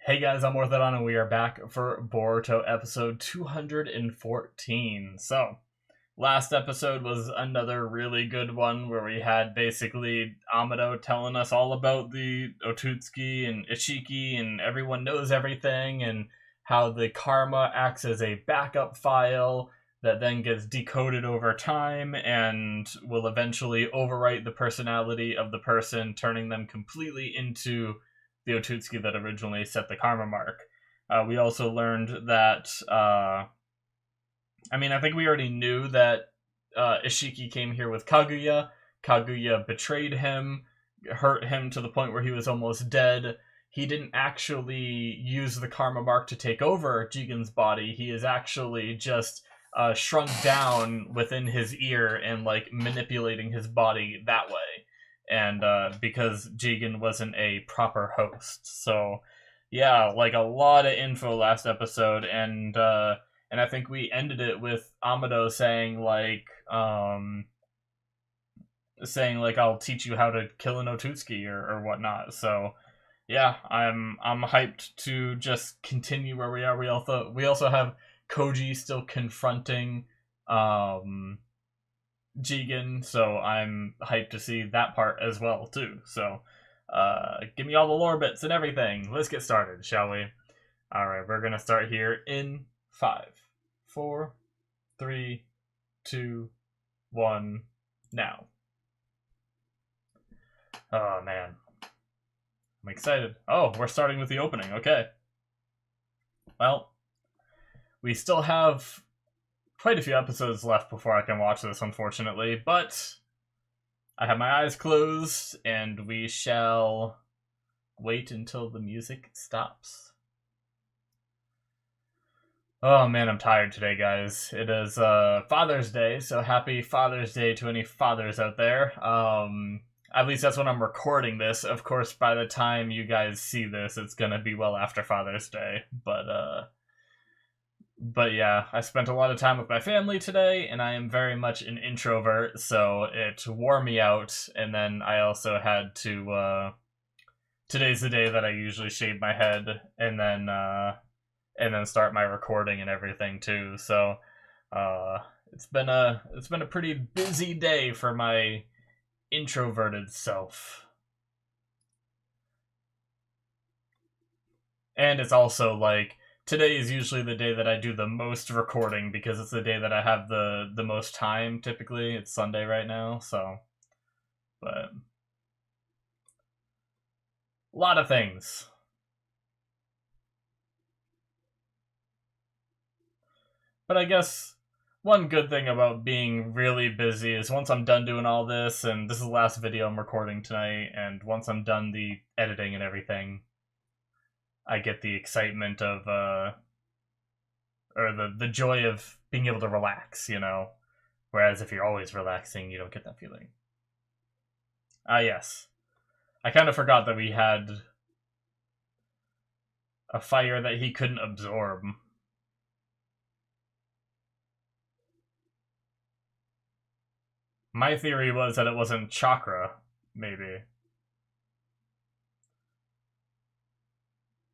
Hey guys, I'm Morthadon and we are back for Boruto episode 214. So, last episode was another really good one where we had basically Amado telling us all about the Otutsuki and Ishiki and everyone knows everything and how the karma acts as a backup file that then gets decoded over time and will eventually overwrite the personality of the person, turning them completely into the Otutsuki that originally set the karma mark. We also learned that I think we already knew that Ishiki came here with Kaguya. Kaguya betrayed him, hurt him to the point where he was almost dead. He didn't actually use the karma mark to take over Jigen's body. He is actually just shrunk down within his ear and like manipulating his body that way. And because Jigen wasn't a proper host. So yeah, like a lot of info last episode, and I think we ended it with Amado saying like I'll teach you how to kill an Otutsuki or whatnot. So yeah, I'm hyped to just continue where we are. We also have Koji still confronting Jigen, so I'm hyped to see that part as well too. So give me all the lore bits and everything. Let's get started, shall we? Alright, we're gonna start here in 5, 4, 3, 2, 1, now. Oh man. I'm excited. Oh, we're starting with the opening, okay. Well, we still have quite a few episodes left before I can watch this, unfortunately, but I have my eyes closed, and we shall wait until the music stops. Oh man, I'm tired today, guys. It is Father's Day, so happy Father's Day to any fathers out there. At least that's when I'm recording this. Of course, by the time you guys see this, it's gonna be well after Father's Day. But yeah, I spent a lot of time with my family today, and I am very much an introvert, so it wore me out. And then I also had to. Today's the day that I usually shave my head, and then start my recording and everything too. So, it's been a pretty busy day for my introverted self. And it's also like today is usually the day that I do the most recording because it's the day that I have the most time typically. It's Sunday right now, so but a lot of things. But I guess one good thing about being really busy is once I'm done doing all this, and this is the last video I'm recording tonight, and once I'm done the editing and everything, I get the excitement of or the joy of being able to relax, you know. Whereas if you're always relaxing, you don't get that feeling. Ah, yes. I kind of forgot that we had a fire that he couldn't absorb. My theory was that it wasn't chakra, maybe.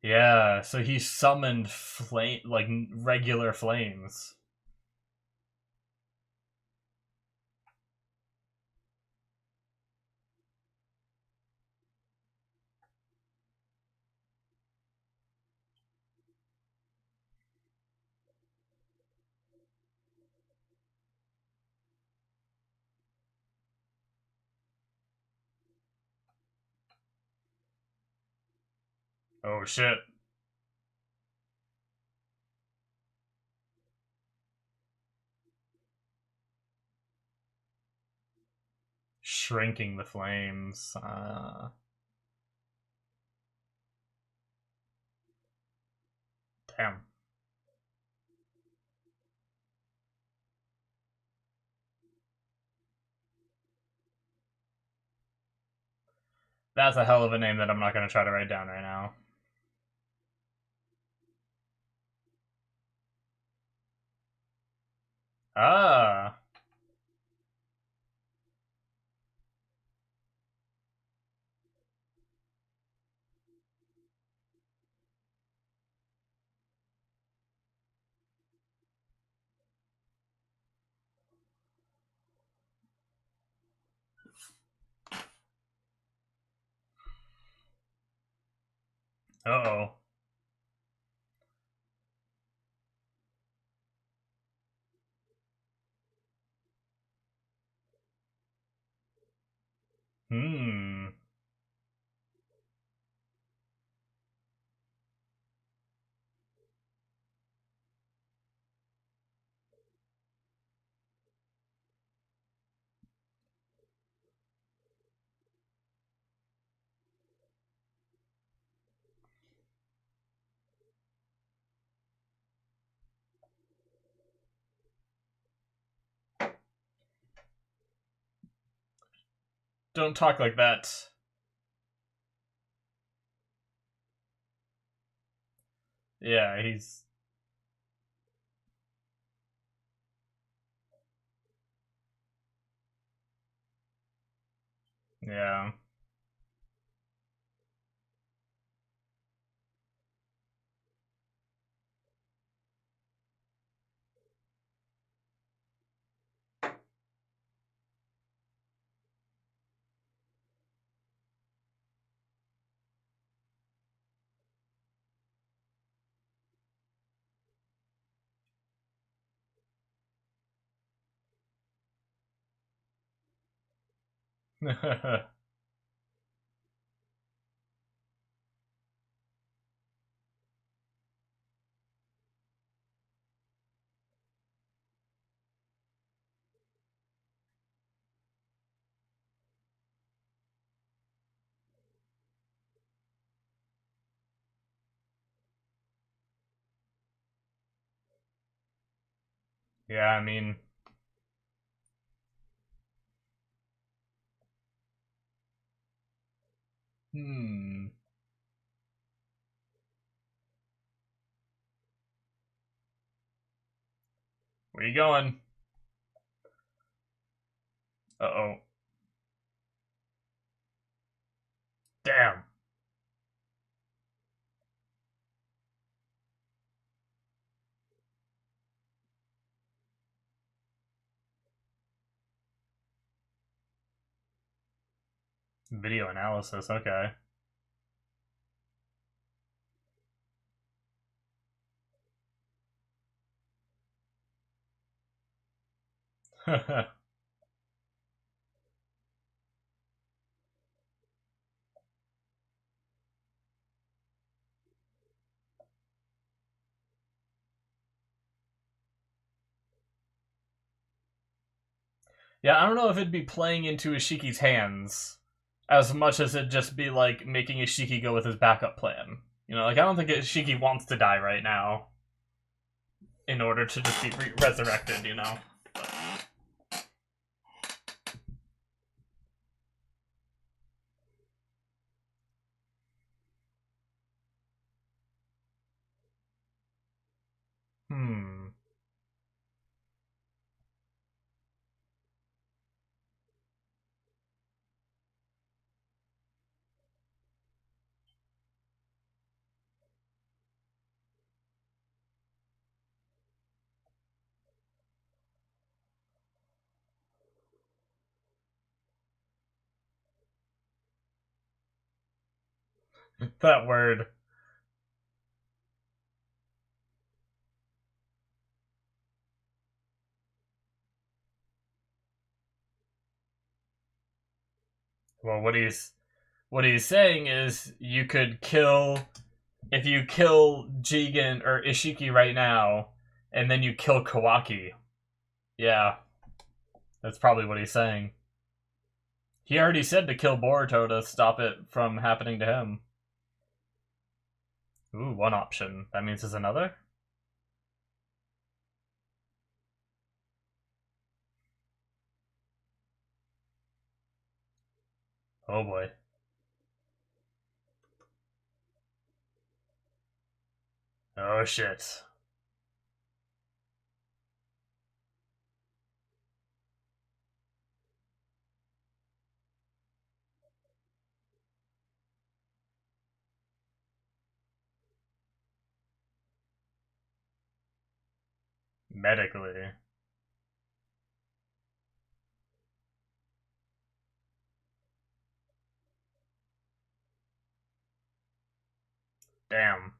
Yeah, so he summoned flame, like regular flames. Oh shit. Shrinking the flames. Damn. That's a hell of a name that I'm not going to try to write down right now. Ah. Uh-oh. Hmm. Don't talk like that. Yeah, he's... Yeah. Yeah, I mean... Hmm. Where you going? Uh-oh. Damn. Video analysis, okay. Yeah, I don't know if it'd be playing into Ishiki's hands as much as it'd just be like making Ishiki go with his backup plan. You know, like I don't think Ishiki wants to die right now in order to just be resurrected, you know? Hmm. That word. Well, what he's saying is you could kill if you kill Jigen or Ishiki right now, and then you kill Kawaki. Yeah, that's probably what he's saying. He already said to kill Boruto to stop it from happening to him. Ooh, one option. That means there's another? Oh boy. Oh shit. Medically. Damn.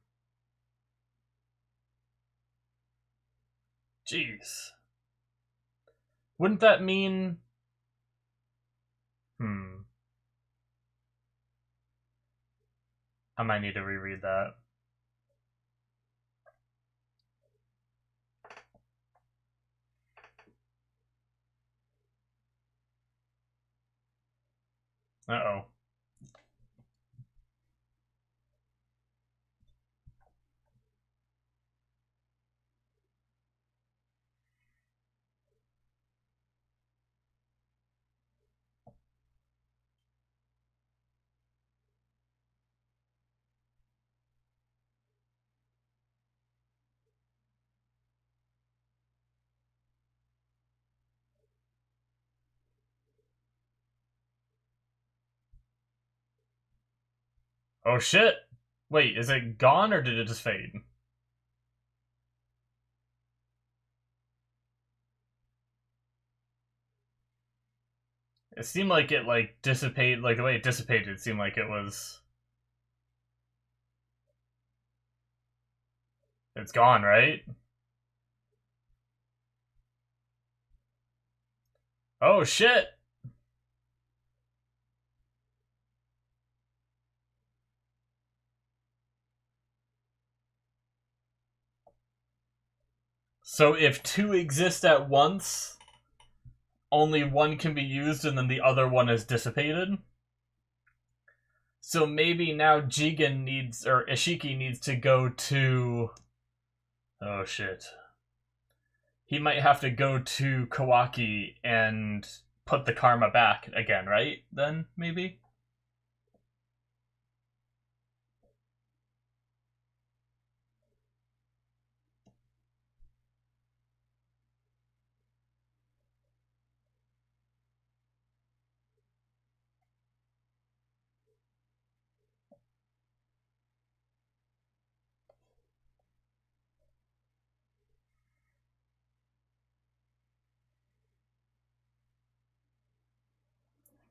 Jeez. Wouldn't that mean... I might need to reread that. Uh-oh. Oh shit! Wait, is it gone or did it just fade? It seemed like it, like, dissipated, like, the way it dissipated, it seemed like it was... It's gone, right? Oh shit! So if two exist at once, only one can be used and then the other one is dissipated? So maybe now Jigen needs, or Ishiki needs to go to... Oh shit. He might have to go to Kawaki and put the karma back again, right? Then, maybe?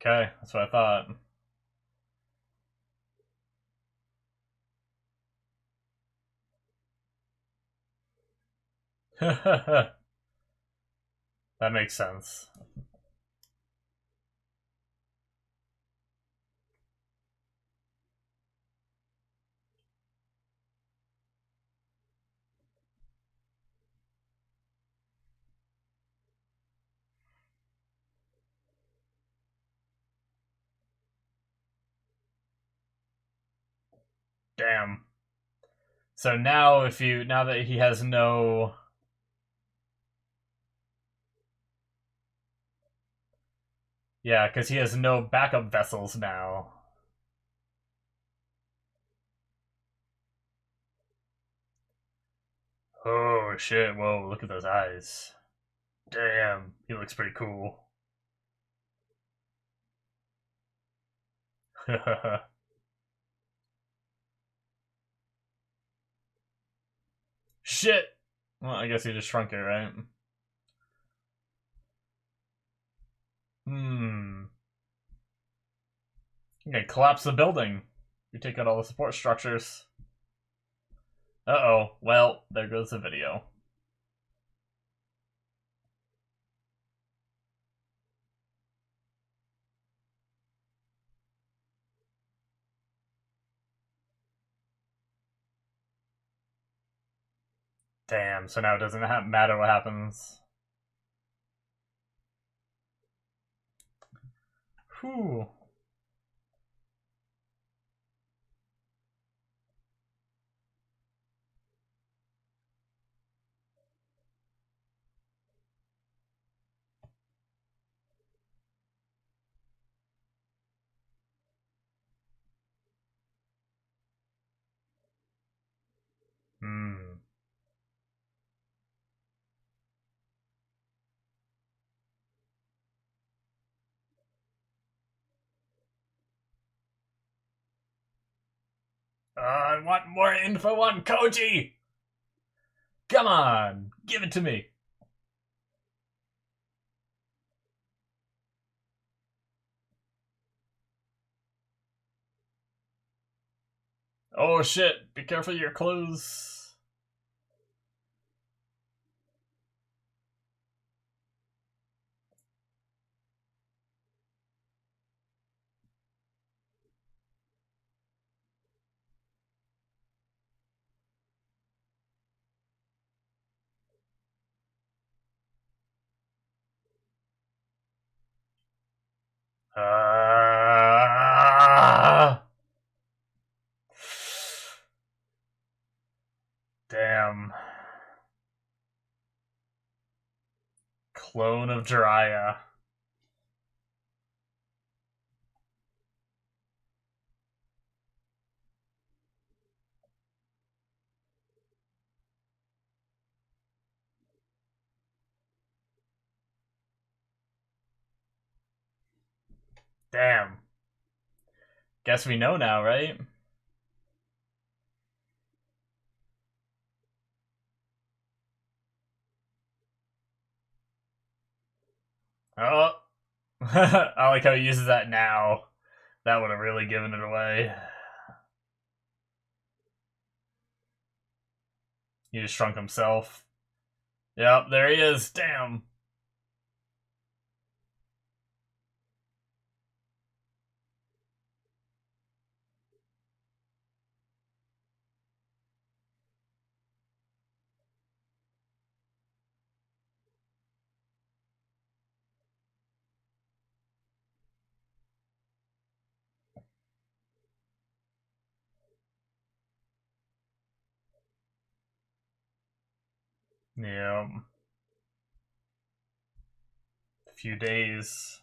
Okay, that's what I thought. That makes sense. Damn. So now now that he has no... Yeah, because he has no backup vessels now. Oh shit, whoa, look at those eyes. Damn, he looks pretty cool. Shit! Well, I guess he just shrunk it, right? Okay, collapse the building. You take out all the support structures. Uh-oh. Well, there goes the video. Damn, so now it doesn't matter what happens. Whew. Hmm. I want more info on Koji! Come on! Give it to me! Oh shit! Be careful of your clothes. Damn. Clone of Jiraiya. Damn. Guess we know now, right? Oh. I like how he uses that now. That would have really given it away. He just shrunk himself. Yep, there he is. Damn. Yeah. A few days.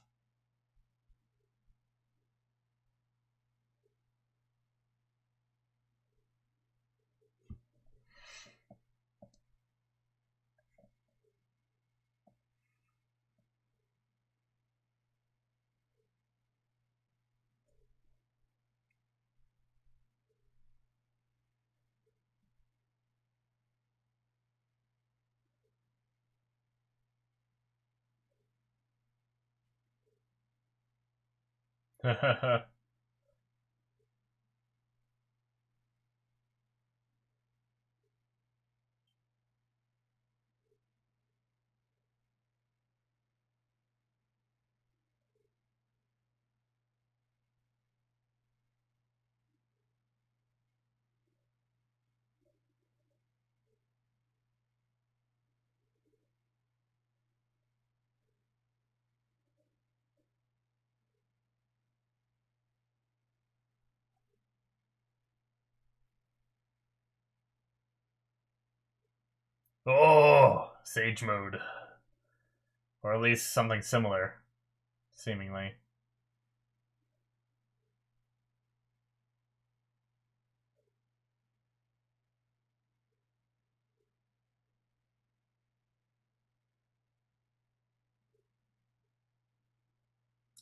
Oh, Sage mode. Or at least something similar, seemingly.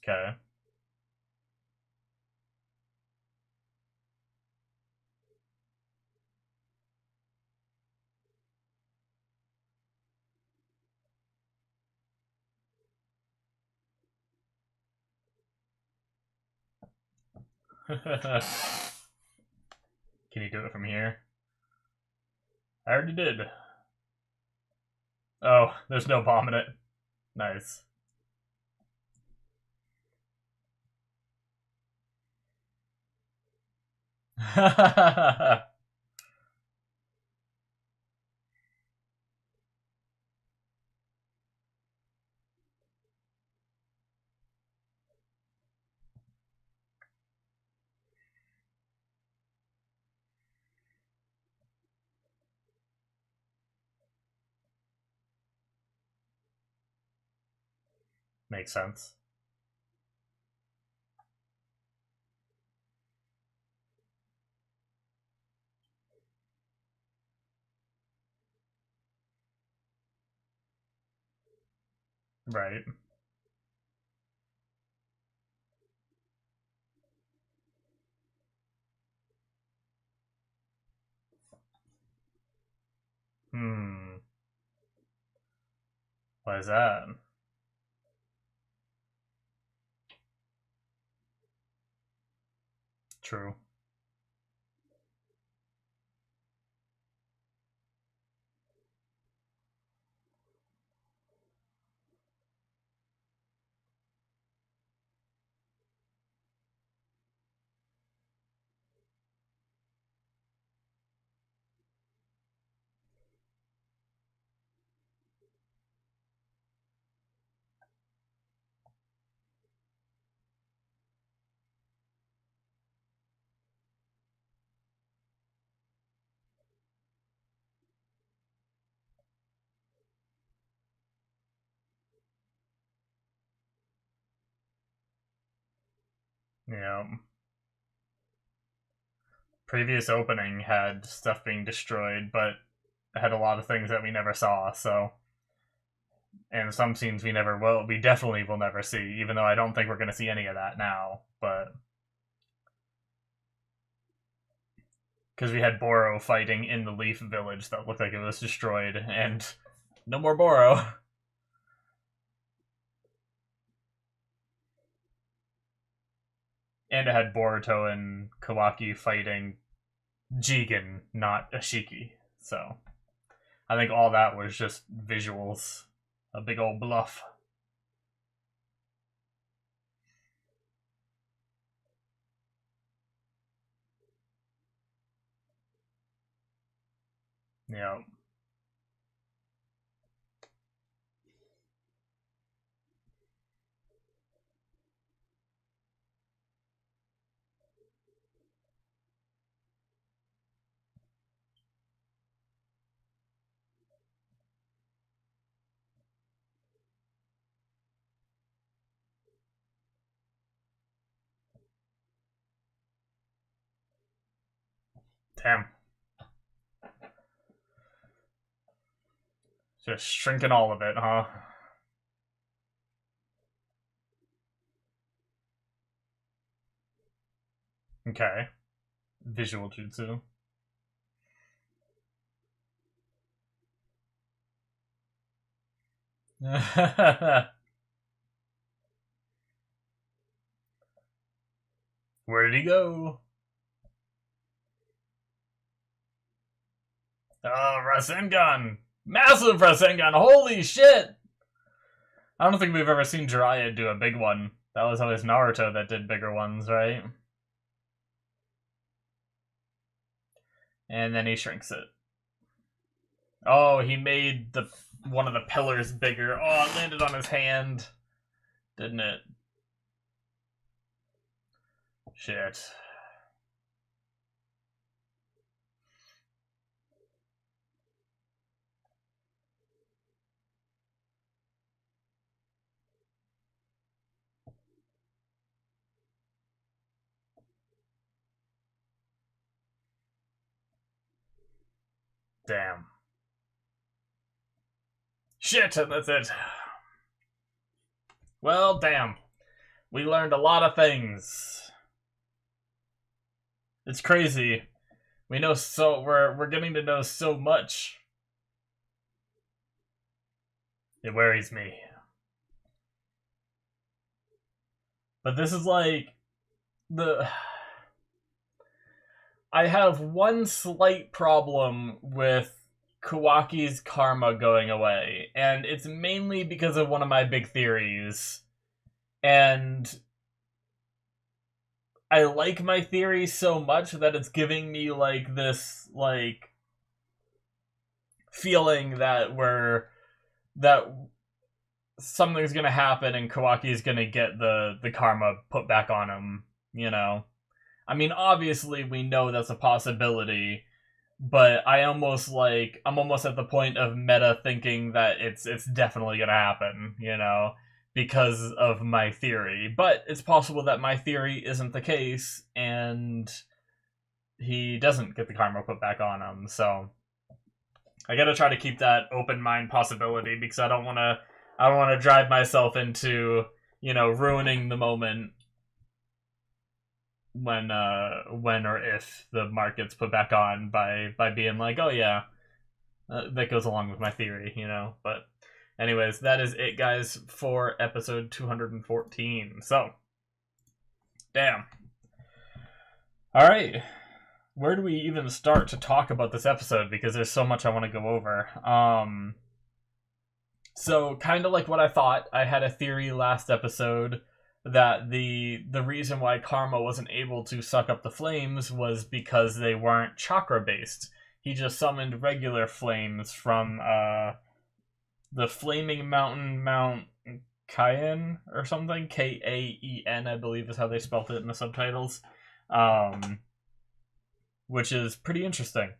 Okay. Can you do it from here? I already did. Oh, there's no bomb in it. Nice. Makes sense. Right. Hmm. Why is that? True. Yeah. Previous opening had stuff being destroyed, but it had a lot of things that we never saw, so. And some scenes we definitely will never see, even though I don't think we're going to see any of that now, but. Because we had Boro fighting in the Leaf Village that looked like it was destroyed, and no more Boro. And it had Boruto and Kawaki fighting Jigen, not Ashiki. So I think all that was just visuals. A big old bluff. Yeah. Damn. Just shrinking all of it, huh? Okay. Visual jutsu. Where did he go? Oh, Rasengan! Massive Rasengan! Holy shit! I don't think we've ever seen Jiraiya do a big one. That was always Naruto that did bigger ones, right? And then he shrinks it. Oh, he made the one of the pillars bigger. Oh, it landed on his hand. Didn't it? Shit. Damn. Shit, and that's it. Well, damn. We learned a lot of things. It's crazy. We're getting to know so much. It worries me. But this is like the I have one slight problem with Kawaki's karma going away, and it's mainly because of one of my big theories. And I like my theory so much that it's giving me like this like feeling that something's gonna happen and Kawaki's gonna get the karma put back on him, you know? I mean, obviously we know that's a possibility, but I'm almost at the point of meta thinking that it's definitely gonna happen, you know, because of my theory. But it's possible that my theory isn't the case, and he doesn't get the karma put back on him. So I gotta try to keep that open mind possibility because I don't want to drive myself into, you know, ruining the moment when or if the mark gets put back on by being like, oh yeah, that goes along with my theory, you know. But anyways, that is it, guys, for episode 214. So damn. All right, where do we even start to talk about this episode, because there's so much I want to go over. So kind of like what I thought, I had a theory last episode that the reason why Karma wasn't able to suck up the flames was because they weren't chakra based. He just summoned regular flames from the Flaming Mountain, Mount Kaen or something. Kaen, I believe, is how they spelt it in the subtitles. Which is pretty interesting.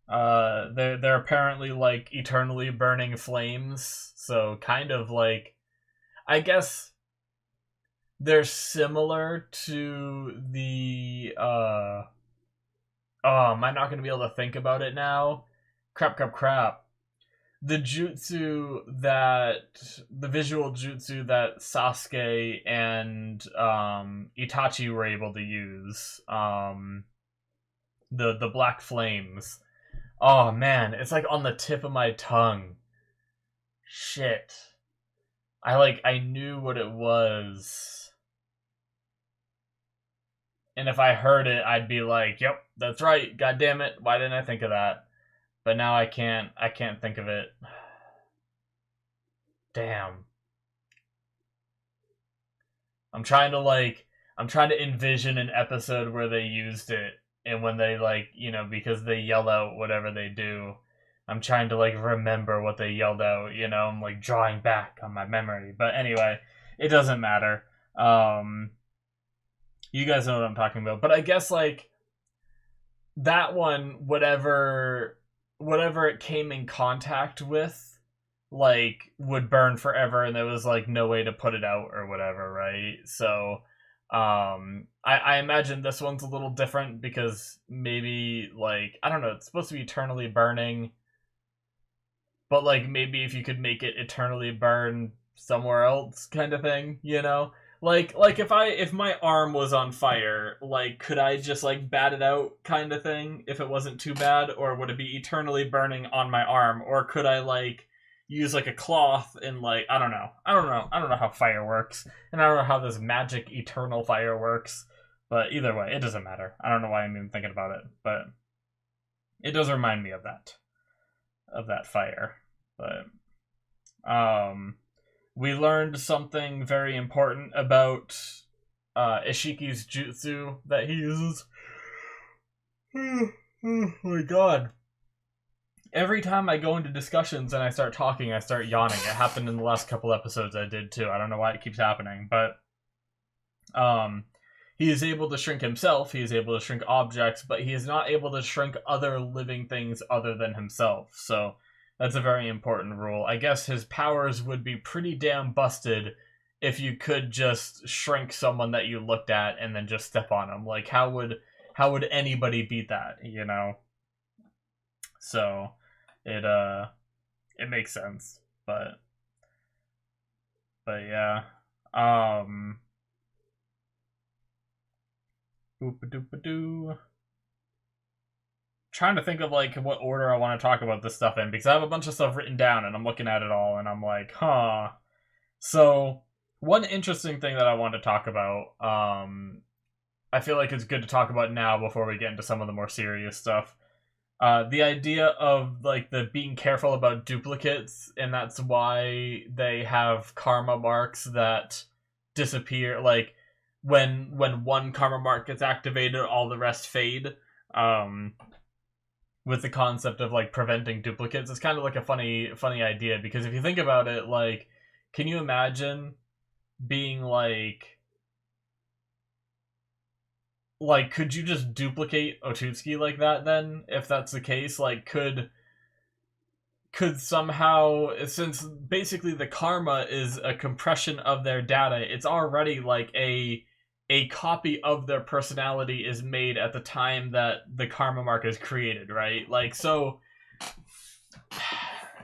They're apparently like eternally burning flames, so kind of like, I guess they're similar to the oh, am I not gonna be able to think about it now? Crap. The visual jutsu that Sasuke and Itachi were able to use. The black flames. Oh man, it's like on the tip of my tongue. Shit. I knew what it was. And if I heard it, I'd be like, "Yep, that's right. God damn it. Why didn't I think of that?" But now I can't think of it. Damn. I'm trying to envision an episode where they used it, and when they because they yell out whatever they do. I'm trying to remember what they yelled out, I'm drawing back on my memory. But anyway, it doesn't matter. You guys know what I'm talking about. But I guess that one, whatever it came in contact with, would burn forever, and there was no way to put it out or whatever, right? So I imagine this one's a little different because maybe I don't know, it's supposed to be eternally burning, but maybe if you could make it eternally burn somewhere else, kind of thing, if my arm was on fire, could I just bat it out, kind of thing, if it wasn't too bad, or would it be eternally burning on my arm, or could I use a cloth and I don't know how fire works, and I don't know how this magic eternal fire works, but either way, it doesn't matter. I don't know why I'm even thinking about it, but it does remind me of that fire. But we learned something very important about Ishiki's jutsu that he uses. Oh my god. Every time I go into discussions and I start talking, I start yawning. It happened in the last couple episodes I did too. I don't know why it keeps happening, but he is able to shrink himself, he is able to shrink objects, but he is not able to shrink other living things other than himself. So that's a very important rule. I guess his powers would be pretty damn busted if you could just shrink someone that you looked at and then just step on them. How would anybody beat that, So it makes sense. But yeah. Boop-a-doop-a-doo. Trying to think of what order I want to talk about this stuff in, because I have a bunch of stuff written down and I'm looking at it all and I'm like, huh. So one interesting thing that I want to talk about, I feel like it's good to talk about now before we get into some of the more serious stuff. The idea of the being careful about duplicates, and that's why they have karma marks that disappear. When one karma mark gets activated, all the rest fade. With the concept of preventing duplicates, it's kind of a funny idea, because if you think about it, can you imagine being could you just duplicate Otutsuki like that then, if that's the case? Could somehow, since basically the karma is a compression of their data, it's already a copy of their personality is made at the time that the karma mark is created, right? So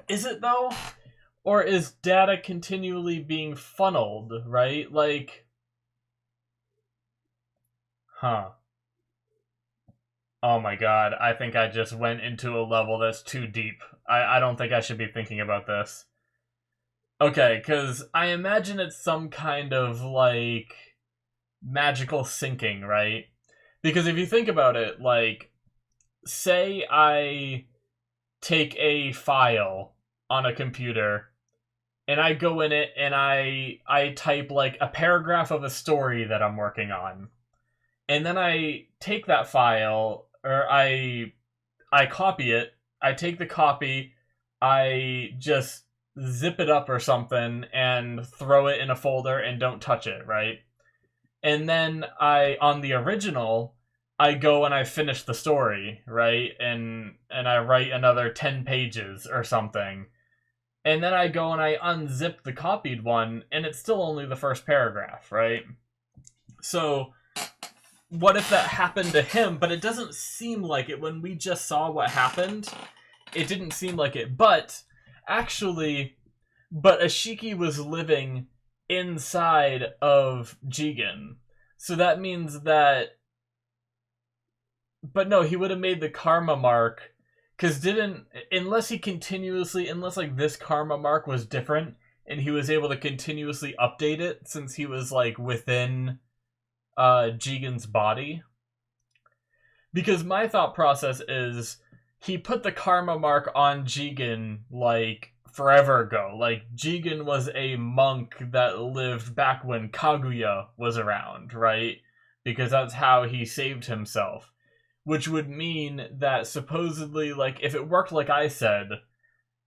is it though? Or is data continually being funneled, right? Huh. Oh my god, I think I just went into a level that's too deep. I don't think I should be thinking about this. Okay, because I imagine it's some kind of, magical syncing, right? Because if you think about it, say I take a file on a computer and I go in it and I type a paragraph of a story that I'm working on. And then I take that file, or I copy it, I take the copy, I just zip it up or something and throw it in a folder and don't touch it, right? And then on the original, I go and I finish the story, right? And I write another 10 pages or something. And then I go and I unzip the copied one, and it's still only the first paragraph, right? So what if that happened to him? But it doesn't seem like it. When we just saw what happened, it didn't seem like it. But actually, Ashiki was living inside of Jigen. So that means that... But no, he would have made the karma mark, because unless like this karma mark was different and he was able to continuously update it since he was like within Jigen's body. Because my thought process is he put the karma mark on Jigen like forever ago. Like, Jigen was a monk that lived back when Kaguya was around, right? Because that's how he saved himself. Which would mean that supposedly, like, if it worked like I said,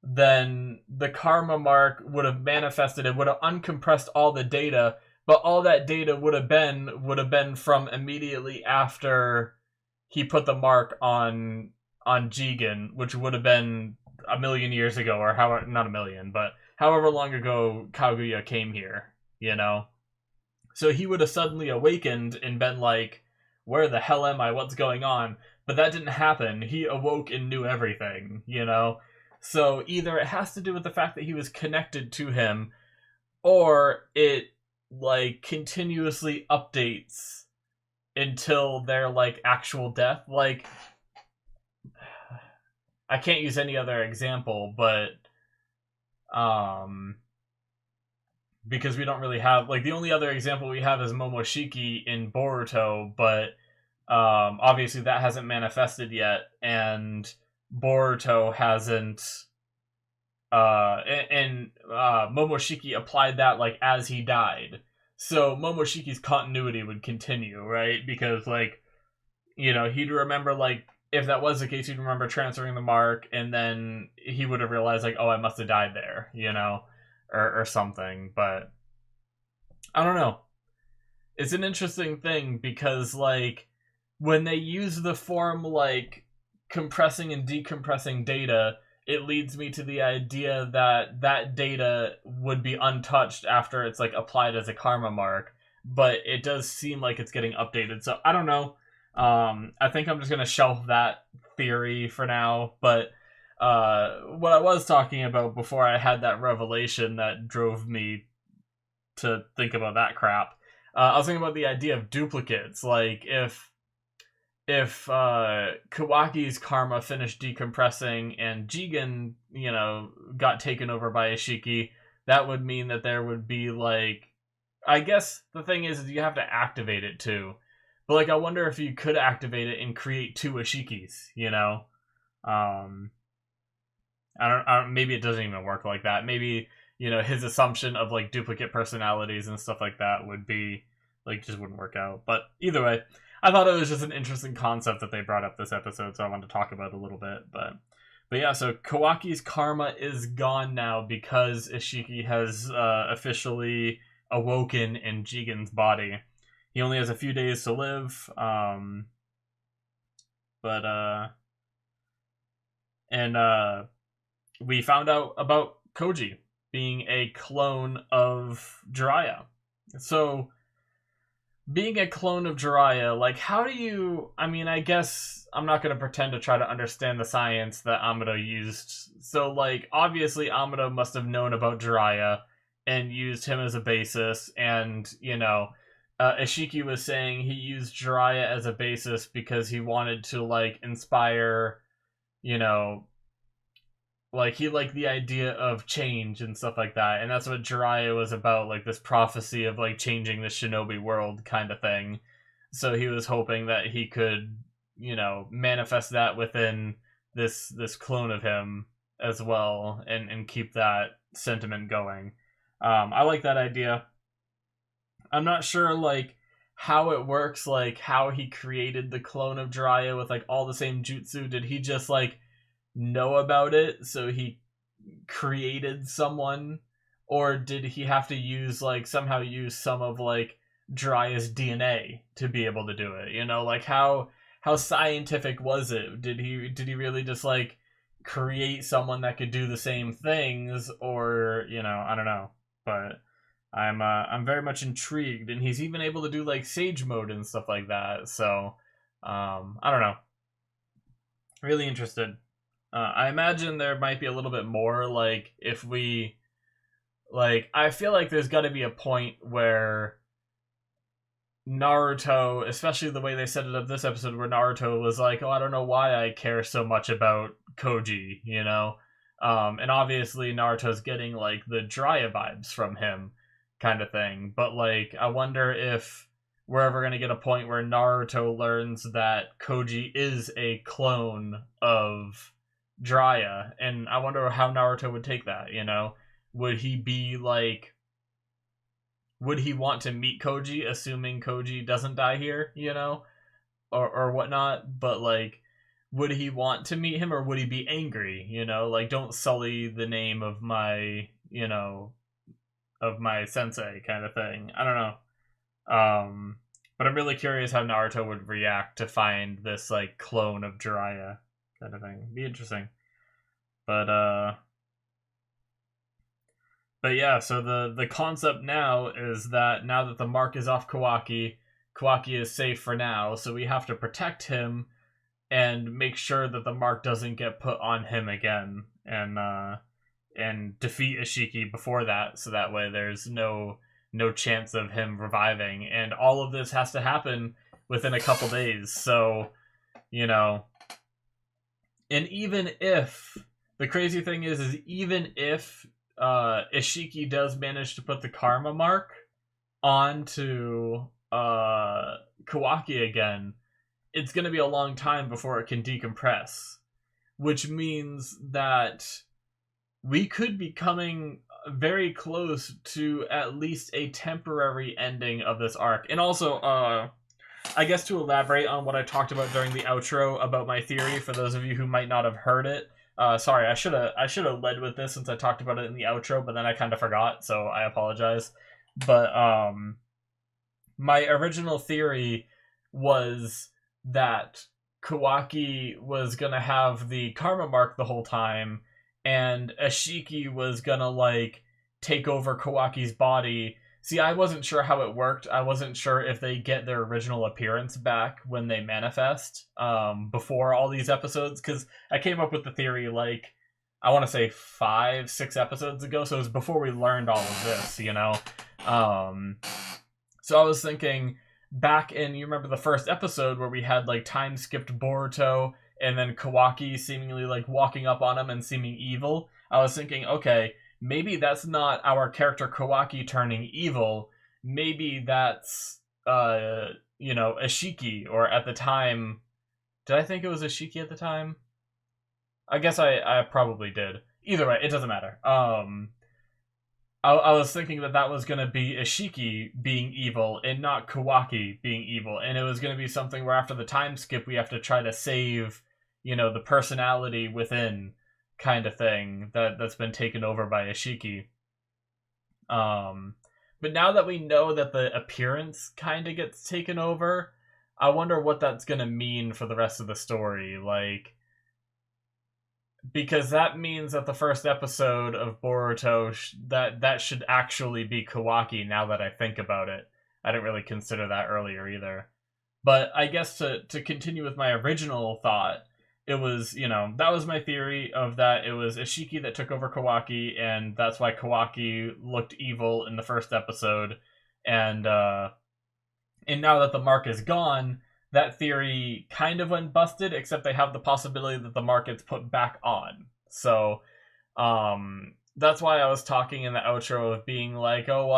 then the karma mark would have manifested, it would have uncompressed all the data, but all that data would have been from immediately after he put the mark on Jigen, which would have been a million years ago, or however, not a million, but however long ago Kaguya came here, you know? So he would have suddenly awakened and been like, where the hell am I? What's going on? But that didn't happen. He awoke and knew everything, you know? So either it has to do with the fact that he was connected to him, or it, like, continuously updates until their, like, actual death. Like, I can't use any other example, but, because we don't really have, like, the only other example we have is Momoshiki in Boruto, but obviously that hasn't manifested yet, and Boruto hasn't, and Momoshiki applied that, like, as he died. So Momoshiki's continuity would continue, right? Because, like, you know, he'd remember, like, if that was the case, he'd remember transferring the mark, and then he would have realized, like, oh, I must have died there, you know? Or something, but I don't know. It's an interesting thing because, like, when they use the form, like, compressing and decompressing data, it leads me to the idea that that data would be untouched after it's, like, applied as a karma mark, but it does seem like it's getting updated, so I don't know. I think I'm just gonna shelf that theory for now, but what I was talking about before I had that revelation that drove me to think about that crap, I was thinking about the idea of duplicates. Like, if Kawaki's karma finished decompressing and Jigen, you know, got taken over by Ishiki, that would mean that there would be, like, I guess the thing is you have to activate it too. But, like, I wonder if you could activate it and create two Ishikis, you know? I don't, maybe it doesn't even work like that. Maybe, you know, his assumption of, like, duplicate personalities and stuff like that would be, like, just wouldn't work out. But either way, I thought it was just an interesting concept that they brought up this episode, so I wanted to talk about it a little bit. But yeah, so Kawaki's karma is gone now because Ishiki has officially awoken in Jigen's body. He only has a few days to live, we found out about Koji being a clone of Jiraiya. So, being a clone of Jiraiya, like, how do you... I mean, I guess I'm not going to pretend to try to understand the science that Amado used. So, like, obviously Amado must have known about Jiraiya and used him as a basis, and, you know... Ishiki was saying he used Jiraiya as a basis because he wanted to, like, inspire, you know, like, he liked the idea of change and stuff like that, and that's what Jiraiya was about, like, this prophecy of, like, changing the shinobi world kind of thing. So he was hoping that he could, you know, manifest that within this clone of him as well, and keep that sentiment going. I like that idea. I'm not sure, like, how it works, like, how he created the clone of Jiraiya with, like, all the same jutsu. Did he just, like, know about it, so he created someone? Or did he have to use, like, somehow use some of, like, Jiraiya's DNA to be able to do it? You know, like, how scientific was it? Did he really just, like, create someone that could do the same things? Or, you know, I don't know. But I'm very much intrigued, and he's even able to do like Sage mode and stuff like that. So, I don't know, really interested. I imagine there might be a little bit more, like if we like. I feel like there's got to be a point where Naruto, especially the way they set it up this episode, where Naruto was like, "Oh, I don't know why I care so much about Koji," you know. And obviously Naruto's getting like the Jiraiya vibes from him, kind of thing. But like, I wonder if we're ever gonna get a point where Naruto learns that Koji is a clone of Jiraiya, and I wonder how Naruto would take that. You know, would he be like? Would he want to meet Koji, assuming Koji doesn't die here, you know, or whatnot? But like, would he want to meet him, or would he be angry? You know, like, don't sully the name of my, you know, of my sensei, kind of thing. I don't know. But I'm really curious how Naruto would react to find this like clone of Jiraiya, kind of thing. Be interesting. But But yeah, so the concept now is that now that the mark is off Kawaki, Kawaki is safe for now, so we have to protect him and make sure that the mark doesn't get put on him again, and defeat Ishiki before that, so that way there's no chance of him reviving. And all of this has to happen within a couple days. So, you know, and even if the crazy thing is even if Ishiki does manage to put the karma mark onto Kawaki again, it's going to be a long time before it can decompress, which means that we could be coming very close to at least a temporary ending of this arc. And also, I guess to elaborate on what I talked about during the outro about my theory, for those of you who might not have heard it, sorry, I should have led with this since I talked about it in the outro, but then I kind of forgot, so I apologize. But my original theory was that Kawaki was gonna have the karma mark the whole time, and Ashiki was gonna like take over Kawaki's body. See, I wasn't sure how it worked. I wasn't sure if they get their original appearance back when they manifest before all these episodes, because I came up with the theory like I want to say 5-6 episodes ago, so it was before we learned all of this, you know. So I was thinking back in, you remember the first episode where we had like time skipped Boruto and then Kawaki seemingly like walking up on him and seeming evil. I was thinking, okay, maybe that's not our character Kawaki turning evil. Maybe that's you know, Ashiki, or at the time, did I think it was Ashiki at the time? I guess I probably did. Either way, it doesn't matter. I was thinking that was going to be Ishiki being evil and not Kawaki being evil. And it was going to be something where after the time skip, we have to try to save, you know, the personality within, kind of thing that's been taken over by Ishiki. But now that we know that the appearance kind of gets taken over, I wonder what that's going to mean for the rest of the story. Like, because that means that the first episode of Boruto that should actually be Kawaki. Now that I think about it, I didn't really consider that earlier either. But I guess to continue with my original thought, it was, you know, that was my theory of that it was Ishiki that took over Kawaki, and that's why Kawaki looked evil in the first episode. And now that the mark is gone, that theory kind of went busted, except they have the possibility that the mark gets put back on. So that's why I was talking in the outro of being like, oh, well,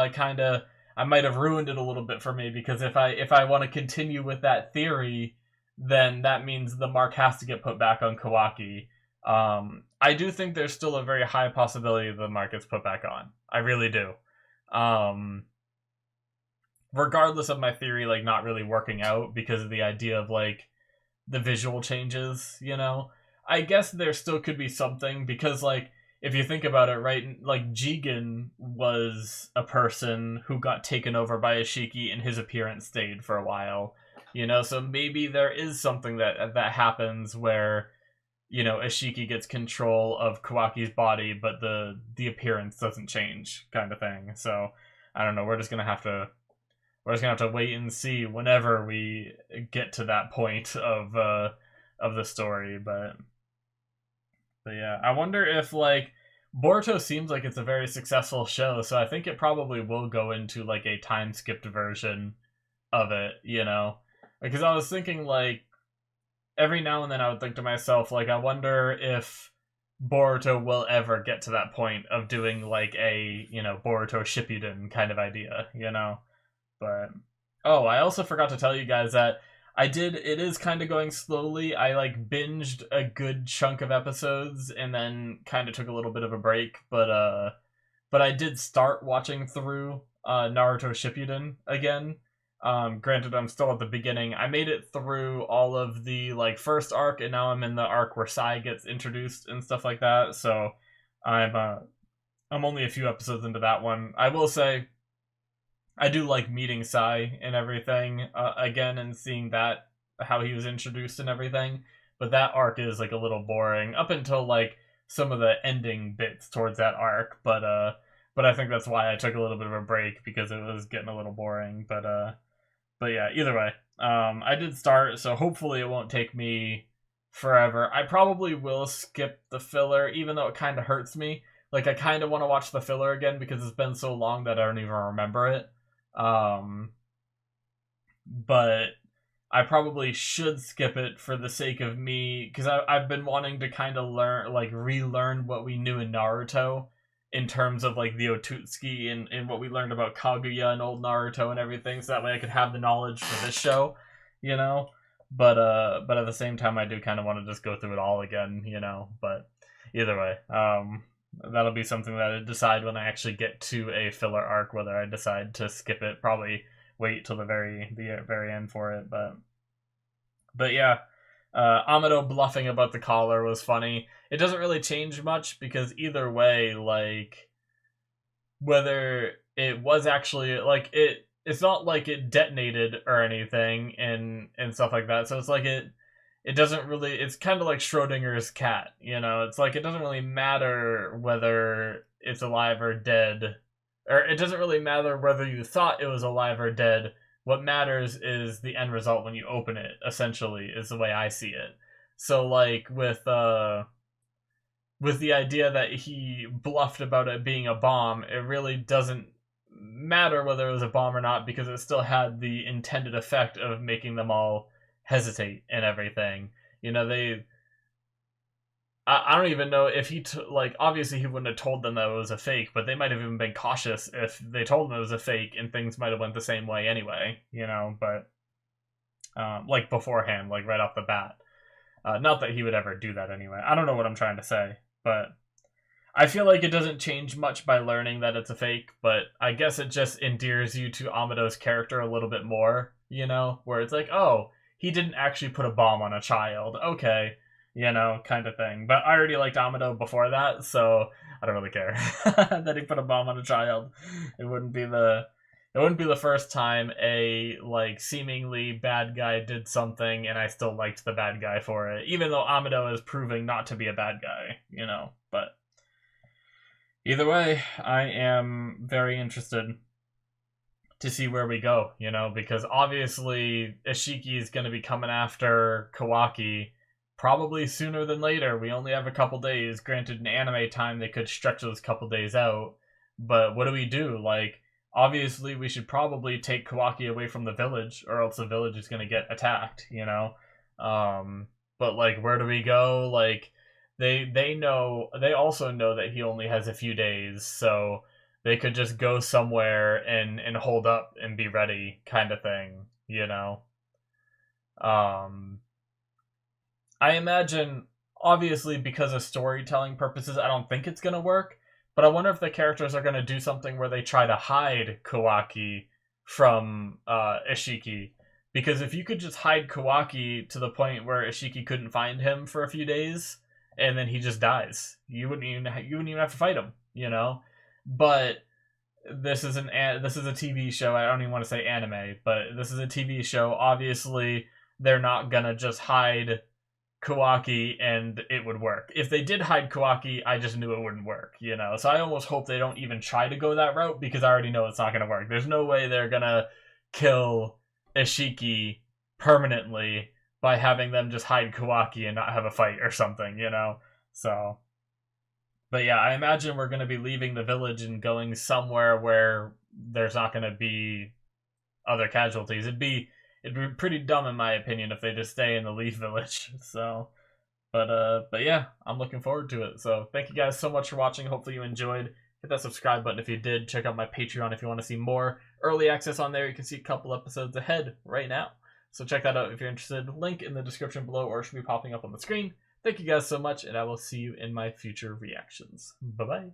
I might have ruined it a little bit for me, because if I want to continue with that theory, then that means the mark has to get put back on Kawaki. I do think there's still a very high possibility that the mark gets put back on. I really do. Regardless of my theory like not really working out because of the idea of like the visual changes, you know, I guess there still could be something, because like if you think about it, right, like Jigen was a person who got taken over by Ishiki and his appearance stayed for a while, you know, so maybe there is something that happens where, you know, Ishiki gets control of Kawaki's body but the appearance doesn't change, kind of thing. So I don't know. We're just gonna have to wait and see whenever we get to that point of the story. But yeah, I wonder if like Boruto seems like it's a very successful show, so I think it probably will go into like a time skipped version of it, you know? Because I was thinking like every now and then I would think to myself like I wonder if Boruto will ever get to that point of doing like a, you know, Boruto Shippuden kind of idea, you know? But oh, I also forgot to tell you guys that it is kind of going slowly. I like binged a good chunk of episodes and then kind of took a little bit of a break, but I did start watching through Naruto Shippuden again. Granted, I'm still at the beginning. I made it through all of the like first arc, and now I'm in the arc where Sai gets introduced and stuff like that. So I'm only a few episodes into that one. I will say I do like meeting Sai and everything again and seeing that how he was introduced and everything. But that arc is like a little boring up until like some of the ending bits towards that arc. But I think that's why I took a little bit of a break because it was getting a little boring. But yeah, either way, I did start, so hopefully it won't take me forever. I probably will skip the filler, even though it kind of hurts me. Like I kind of want to watch the filler again because it's been so long that I don't even remember it. But I probably should skip it for the sake of me, because I've been wanting to kind of relearn what we knew in Naruto in terms of like the Otutsuki and what we learned about Kaguya and old Naruto and everything, so that way I could have the knowledge for this show, you know? But at the same time I do kind of want to just go through it all again, you know? But either way, that'll be something that I decide when I actually get to a filler arc, whether I decide to skip it. Probably wait till the very end for it, but yeah. Amado bluffing about the collar was funny. It doesn't really change much because either way, like whether it was actually like it's not like it detonated or anything and stuff like that. So it's like it doesn't really, it's kind of like Schrodinger's cat, you know? It's like it doesn't really matter whether it's alive or dead, or it doesn't really matter whether you thought it was alive or dead. What matters is the end result when you open it, essentially, is the way I see it. So like with the idea that he bluffed about it being a bomb, it really doesn't matter whether it was a bomb or not, because it still had the intended effect of making them all hesitate and everything. You know, I don't even know if like obviously he wouldn't have told them that it was a fake, but they might have even been cautious if they told them it was a fake, and things might have went the same way anyway, you know. But like beforehand, like right off the bat, not that he would ever do that anyway. I don't know what I'm trying to say, but I feel like it doesn't change much by learning that it's a fake, but I guess it just endears you to Amado's character a little bit more, you know, where it's like, oh, he didn't actually put a bomb on a child, okay, you know, kind of thing. But I already liked Amado before that, so I don't really care that he put a bomb on a child. It wouldn't be the first time a like seemingly bad guy did something and I still liked the bad guy for it, even though Amado is proving not to be a bad guy, you know. But either way, I am very interested to see where we go, you know, because obviously Ishiki is going to be coming after Kawaki probably sooner than later. We only have a couple days. Granted, in anime time, they could stretch those couple days out, but what do we do? Like, obviously, we should probably take Kawaki away from the village, or else the village is going to get attacked, you know? But, like, where do we go? Like, they also know that he only has a few days, so they could just go somewhere and hold up and be ready, kind of thing, you know? I imagine, obviously, because of storytelling purposes, I don't think it's going to work, but I wonder if the characters are going to do something where they try to hide Kawaki from Ishiki. Because if you could just hide Kawaki to the point where Ishiki couldn't find him for a few days, and then he just dies, you wouldn't even have to fight him, you know? But this is a TV show. I don't even want to say anime, but this is a TV show. Obviously, they're not gonna just hide Kawaki and it would work. If they did hide Kawaki, I just knew it wouldn't work, you know? So I almost hope they don't even try to go that route because I already know it's not going to work. There's no way they're going to kill Ishiki permanently by having them just hide Kawaki and not have a fight or something, you know? So, but yeah, I imagine we're going to be leaving the village and going somewhere where there's not going to be other casualties. It'd be pretty dumb in my opinion if they just stay in the Leaf Village. So, but yeah, I'm looking forward to it. So thank you guys so much for watching. Hopefully you enjoyed. Hit that subscribe button if you did. Check out my Patreon if you want to see more early access on there. You can see a couple episodes ahead right now. So check that out if you're interested. Link in the description below, or it should be popping up on the screen. Thank you guys so much, and I will see you in my future reactions. Bye-bye.